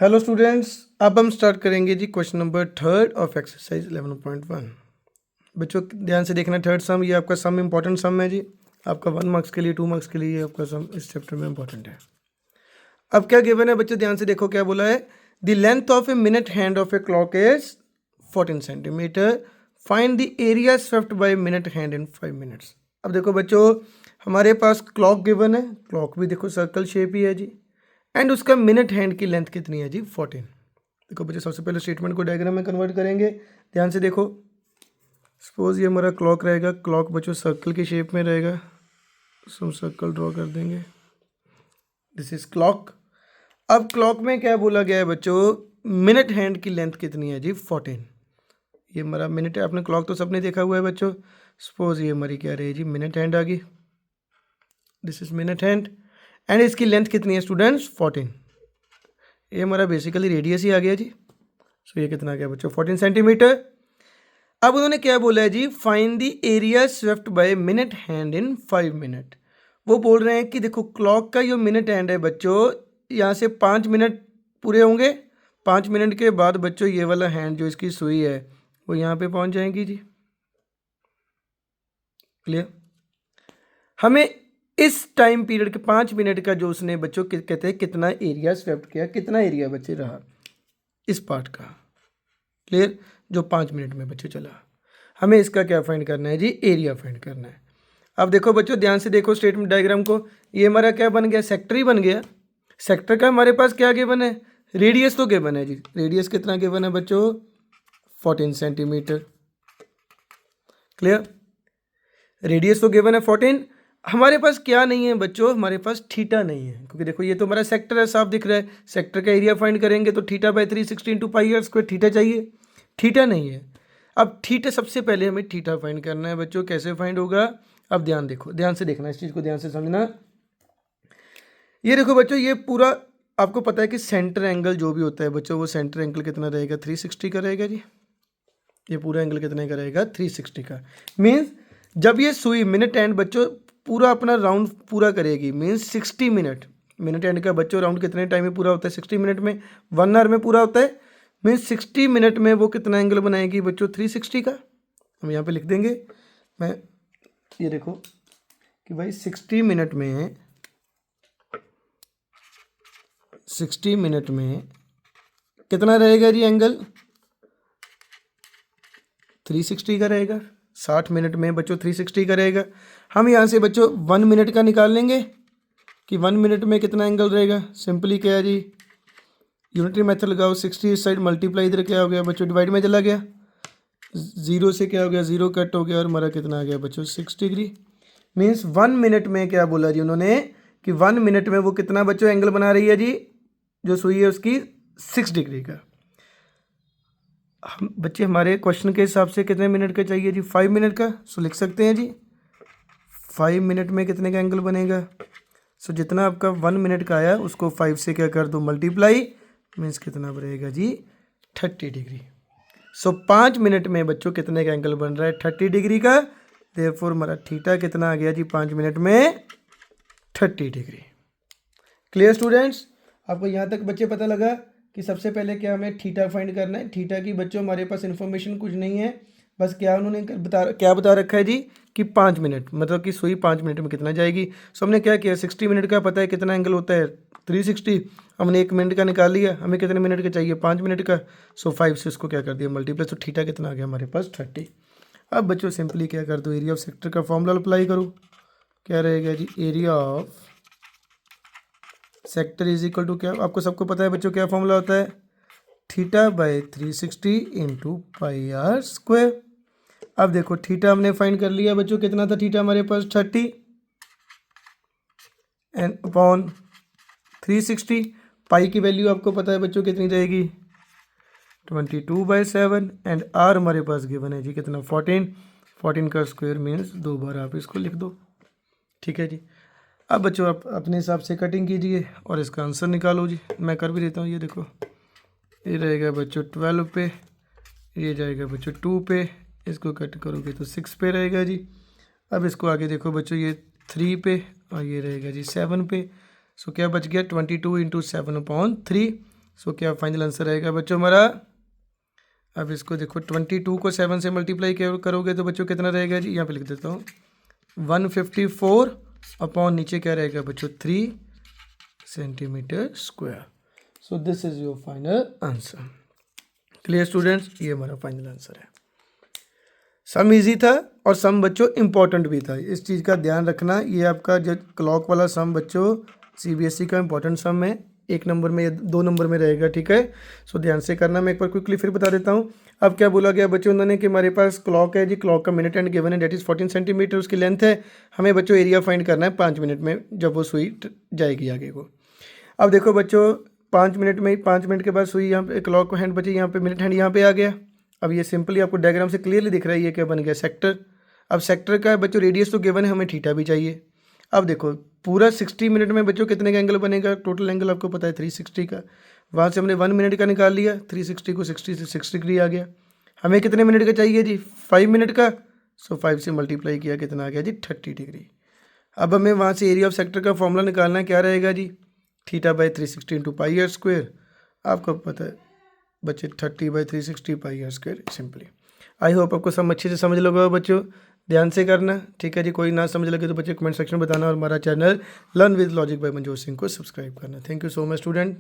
Hello students, अब हम start करेंगे जी question number third of exercise 11.1। बच्चों ध्यान से देखना, थर्ड सम, ये आपका सम इंपॉर्टेंट सम है जी। आपका 1 मार्क्स के लिए 2 मार्क्स के लिए ये आपका सम इस चैप्टर में इंपॉर्टेंट है। अब क्या गिवन है बच्चों, ध्यान से देखो क्या बोला है। The length of a minute hand of a clock is 14 centimetre, find the area swept by minute hand in 5 minutes. अब देखो बच्चों, हमारे पास क्लॉक गिवन है, क्लॉक भी देखो सर्कल शेप ही है जी, एंड उसका मिनट हैंड की लेंथ कितनी है जी 14। देखो बच्चों, सबसे पहले स्टेटमेंट को डायग्राम में कन्वर्ट करेंगे। ध्यान से देखो, सपोज ये हमारा क्लॉक रहेगा, क्लॉक बच्चों सर्कल की शेप में रहेगा, सो हम सर्कल ड्रॉ कर देंगे। This is clock. अब क्लॉक में क्या बोला गया है बच्चों, मिनट हैंड की लेंथ कितनी है जी 14। ये हमारा मिनट है, आपने क्लॉक तो सबने देखा हुआ है बच्चों। सपोज ये हमारी क्या रही जी मिनट हैंड आ गई, this is minute hand, and इसकी लेंथ कितनी है स्टूडेंट्स 14। ये हमारा बेसिकली रेडियस ही आ गया जी। सो ये कितना आ गया बच्चों 14 सेंटीमीटर। अब उन्होंने क्या बोला है जी, find the area swept by minute hand in 5 minute. वो बोल रहे हैं कि देखो क्लॉक का जो मिनट हैंड है बच्चों, यहाँ से 5 मिनट पूरे होंगे, 5 मिनट के बाद बच्चों ये वाला हैंड जो इसकी सुई है वो यहाँ पे पहुँच जाएगी जी। क्लियर। हमें इस टाइम पीरियड के 5 मिनट का जो उसने बच्चों कहते हैं कितना एरिया स्वेप्ट किया, कितना एरिया बच्चे रहा इस पार्ट का। क्लियर। जो 5 मिनट में बच्चों चला, हमें इसका क्या फाइंड करना है जी, एरिया फाइंड करना है। अब देखो बच्चों, ध्यान से देखो स्टेटमेंट डायग्राम को, ये हमारा क्या बन गया, सेक्टर ही बन गया। सेक्टर का हमारे पास क्या गिवन है, रेडियस तो गिवन है जी। रेडियस कितना गिवन है बच्चों 14 सेंटीमीटर। क्लियर। रेडियस तो गिवन है 14। हमारे पास क्या नहीं है बच्चों, हमारे पास थीटा नहीं है, क्योंकि देखो ये तो हमारा सेक्टर है, साफ दिख रहा है। सेक्टर का एरिया फाइंड करेंगे तो theta by 360 into pi r square theta चाहिए, थीटा नहीं है। अब थीटा, सबसे पहले हमें थीटा फाइंड करना है बच्चों। कैसे फाइंड होगा, अब ध्यान देखो, ध्यान से देखना, इस चीज़ को ध्यान से समझना। ये देखो बच्चों, ये पूरा आपको पता है कि सेंटर एंगल जो भी होता है बच्चों, वो सेंटर एंगल कितना रहेगा 360 का रहेगा जी। ये पूरा एंगल कितने का रहेगा 360 का। मीन्स जब ये सुई मिनट एंड बच्चों पूरा अपना राउंड पूरा करेगी, मीन्स 60 मिनट, मिनट एंड का बच्चों राउंड कितने टाइम में पूरा होता है 60 मिनट में, 1 आवर में पूरा होता है। मीन्स 60 मिनट में वो कितना एंगल बनाएगी बच्चों 360 का। हम यहाँ पे लिख देंगे, मैं ये देखो कि भाई 60 मिनट में 60 मिनट में कितना रहेगा जी एंगल 360 का रहेगा। 60 मिनट में बच्चों 360 का रहेगा। हम यहाँ से बच्चों 1 मिनट का निकाल लेंगे कि 1 मिनट में कितना एंगल रहेगा। सिंपली क्या है जी, यूनिटरी मेथड लगाओ, 60 इस साइड मल्टीप्लाई, इधर क्या हो गया बच्चों डिवाइड में चला गया, 0 से क्या हो गया 0 कट हो गया, और हमारा कितना आ गया बच्चों 6 डिग्री। मीन्स 1 मिनट में क्या बोला जी उन्होंने कि 1 मिनट में वो कितना बच्चों एंगल बना रही है जी, जो सुई है उसकी 6 डिग्री का। हम बच्चे हमारे क्वेश्चन के हिसाब से कितने मिनट का चाहिए जी 5 मिनट का। सो लिख सकते हैं जी 5 मिनट में कितने का एंगल बनेगा। सो जितना आपका 1 मिनट का आया उसको 5 से क्या कर दो मल्टीप्लाई, मीन्स कितना बनेगा जी 30 डिग्री। सो 5 मिनट में बच्चों कितने का एंगल बन रहा है 30 डिग्री का। देयरफॉर हमारा थीटा कितना आ गया जी 5 मिनट में 30 डिग्री। क्लियर स्टूडेंट्स, आपको यहाँ तक बच्चे पता लगा कि सबसे पहले क्या हमें थीटा फाइंड करना है। थीटा की बच्चों हमारे पास इन्फॉर्मेशन कुछ नहीं है, बस क्या उन्होंने बता रखा है जी कि 5 मिनट, मतलब कि सुई 5 मिनट में कितना जाएगी। सो हमने क्या किया, 60 मिनट का पता है कितना एंगल होता है 360, हमने 1 मिनट का निकाल लिया, हमें कितने मिनट का चाहिए 5 मिनट का। सो 5 से उसको क्या कर दिया मल्टीप्लाई, तो थीटा कितना आ गया हमारे पास 30। अब बच्चों सिंपली क्या कर दो, एरिया ऑफ सेक्टर का फॉर्मूला अप्लाई करो। क्या रहेगा जी, area of sector is equal to क्या, आपको सबको पता है बच्चों क्या फॉर्मूला होता है, theta by 360 into pi r square. अब देखो थीटा हमने फाइंड कर लिया बच्चों, कितना था थीटा हमारे पास 30 एंड अपॉन 360। पाई की वैल्यू आपको पता है बच्चों कितनी रहेगी 22/7, एंड आर हमारे पास गिवन है जी कितना 14 का स्क्वायर मीन्स 2 बार आप इसको लिख दो। ठीक है जी। अब बच्चों आप अपने हिसाब से कटिंग कीजिए और इसका आंसर निकालो जी। मैं कर भी देता हूँ, ये देखो ये रहेगा बच्चों 12 पे, ये जाएगा बच्चों 2 पे, इसको कट करोगे तो 6 पे रहेगा जी। अब इसको आगे देखो बच्चों, ये 3 पे और ये रहेगा जी 7 पे। सो क्या बच गया 22 इंटू 7 अपॉन 3। सो क्या फाइनल आंसर रहेगा बच्चों हमारा? अब इसको देखो 22 को 7 से मल्टीप्लाई करोगे तो बच्चों कितना रहेगा जी? यहाँ पे लिख देता हूँ 154 अपॉन नीचे क्या रहेगा बच्चों 3 centimetre square. So this is your final answer. Clear students? ये हमारा फाइनल आंसर है। सम इजी था और सम बच्चों इम्पॉर्टेंट भी था, इस चीज़ का ध्यान रखना। ये आपका जो क्लॉक वाला सम बच्चों सीबीएसई का इम्पॉर्टेंट सम है, 1 नंबर में या 2 नंबर में रहेगा, ठीक है। सो ध्यान से करना। मैं एक बार क्विकली फिर बता देता हूँ। अब क्या बोला गया बच्चों उन्होंने कि हमारे पास क्लॉक है जी, क्लॉक का मिनट एंड गिवन है डेट इज़ 14 सेंटीमीटर उसकी लेंथ है। हमें बच्चों एरिया फाइंड करना है 5 मिनट में जब वो सुई जाएगी आगे को। अब देखो बच्चों 5 मिनट में, 5 मिनट के बाद सुई यहाँ पे क्लॉक हैंड बची, यहाँ पे मिनट हैंड यहाँ पे आ गया। अब ये सिंपली आपको डायग्राम से क्लियरली दिख रहा है ये क्या बन गया? सेक्टर। अब सेक्टर का बच्चों रेडियस तो गिवन है, हमें थीटा भी चाहिए। अब देखो पूरा 60 मिनट में बच्चों कितने का एंगल बनेगा? टोटल एंगल आपको पता है 360 का। वहाँ से हमने 1 मिनट का निकाल लिया, 360 को 60 से 6 डिग्री आ गया। हमें कितने मिनट का चाहिए जी? 5 मिनट का। सो 5 से मल्टीप्लाई किया, कितना आ गया जी? 30 डिग्री। अब हमें वहाँ से एरिया ऑफ सेक्टर का फॉर्मूला निकालना है, क्या रहेगा जी? Theta by 360 into pi r square. आपको पता है बच्चे 30/360 pi r square simply. I hope आपको सब अच्छे से समझ लोगे बच्चों, ध्यान से करना, ठीक है जी। कोई ना समझ लगे तो बच्चे कमेंट सेक्शन में बताना और हमारा channel learn with logic bye Manjot Singh को सब्सक्राइब करना। Thank you so much student.